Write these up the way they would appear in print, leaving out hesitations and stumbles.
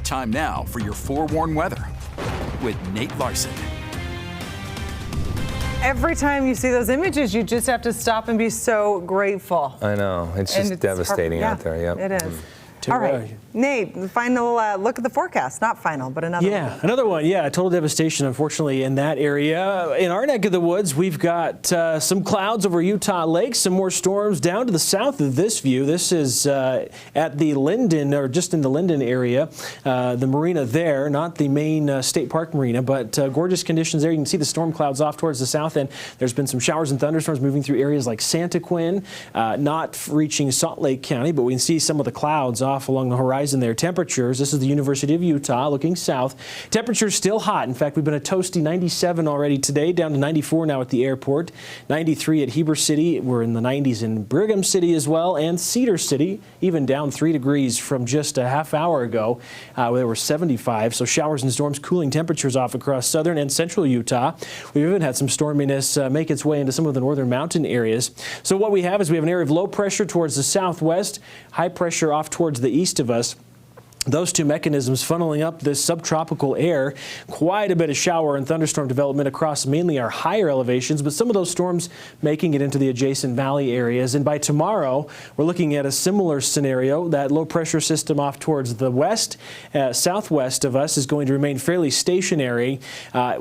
Time now for your forewarned weather with Nate Larson. Every time you see those images, you just have to stop and be so grateful. I know. It's just devastating out there. Yep. It is. All right, Nate, the final look at the forecast. Not final, but another one. Yeah, another one. Yeah, total devastation, unfortunately, in that area. In our neck of the woods, we've got some clouds over Utah Lake, some more storms down to the south of this view. This is at the Linden, or just in the Linden area, the marina there, not the main state park marina, but gorgeous conditions there. You can see the storm clouds off towards the south end. There's been some showers and thunderstorms moving through areas like Santaquin, not reaching Salt Lake County, but we can see some of the clouds off along the horizon there. Temperatures, this is the University of Utah looking south. Temperatures still hot. In fact, we've been a toasty 97 already today, down to 94 now at the airport, 93 at Heber City. We're in the 90s in Brigham City as well, and Cedar City, even down 3 degrees from just a half hour ago. There were 75, so showers and storms cooling temperatures off across southern and central Utah. We've even had some storminess make its way into some of the northern mountain areas. So what we have is we have an area of low pressure towards the southwest, high pressure off towards the east of us. Those two mechanisms funneling up this subtropical air. Quite a bit of shower and thunderstorm development across mainly our higher elevations, but some of those storms making it into the adjacent valley areas. And by tomorrow, we're looking at a similar scenario. That low pressure system off towards the west, southwest of us is going to remain fairly stationary.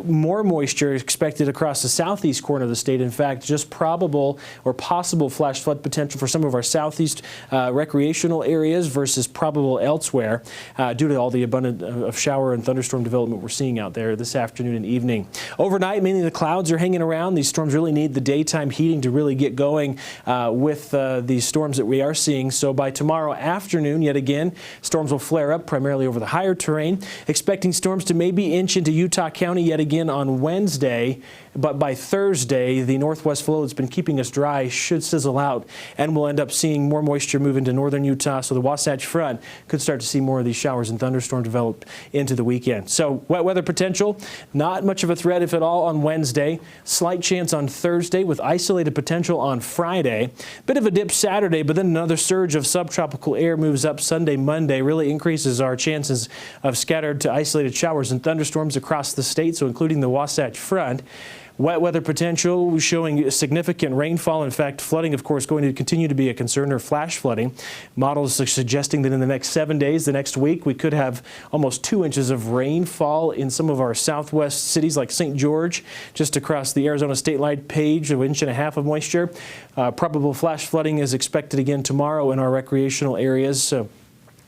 More moisture expected across the southeast corner of the state. In fact, just probable or possible flash flood potential for some of our southeast recreational areas versus probable elsewhere. Due to all the abundance of shower and thunderstorm development we're seeing out there this afternoon and evening. Overnight, mainly the clouds are hanging around. These storms really need the daytime heating to really get going with these storms that we are seeing. So by tomorrow afternoon, yet again, storms will flare up primarily over the higher terrain. Expecting storms to maybe inch into Utah County yet again on Wednesday. But by Thursday, the northwest flow that's been keeping us dry should sizzle out, and we'll end up seeing more moisture move into northern Utah. So the Wasatch Front could start to see more of these showers and thunderstorms develop into the weekend. So wet weather potential, not much of a threat if at all on Wednesday. Slight chance on Thursday with isolated potential on Friday. Bit of a dip Saturday, but then another surge of subtropical air moves up Sunday, Monday, really increases our chances of scattered to isolated showers and thunderstorms across the state, so including the Wasatch Front. Wet weather potential showing significant rainfall. In fact, flooding, of course, going to continue to be a concern, or flash flooding. Models are suggesting that in the next 7 days, the next week, we could have almost 2 inches of rainfall in some of our southwest cities like St. George, just across the Arizona state line page, an inch and a half of moisture. Probable flash flooding is expected again tomorrow in our recreational areas.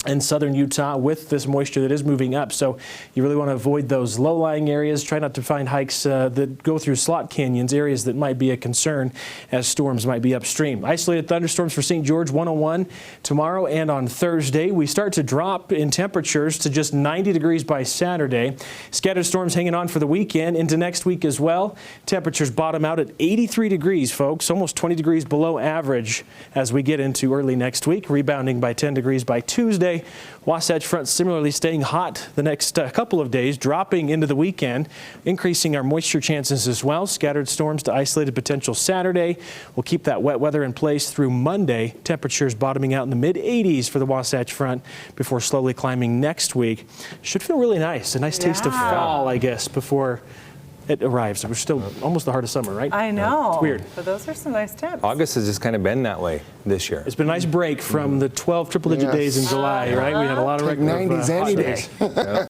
In southern Utah with this moisture that is moving up. So you really want to avoid those low-lying areas. Try not to find hikes that go through slot canyons, areas that might be a concern as storms might be upstream. Isolated thunderstorms for St. George 101 tomorrow and on Thursday. We start to drop in temperatures to just 90 degrees by Saturday. Scattered storms hanging on for the weekend into next week as well. Temperatures bottom out at 83 degrees, folks, almost 20 degrees below average as we get into early next week, rebounding by 10 degrees by Tuesday. Wasatch Front similarly staying hot the next couple of days, dropping into the weekend, increasing our moisture chances as well. Scattered storms to isolated potential Saturday. We'll keep that wet weather in place through Monday. Temperatures bottoming out in the mid-80s for the Wasatch Front before slowly climbing next week. Should feel really nice. A nice taste of fall, I guess, before it arrives. We're still almost the heart of summer, right? I know. It's weird. But those are some nice tips. August has just kind of been that way this year. It's been a nice break from the 12 triple-digit days in July, right? We had a lot of 90s any day.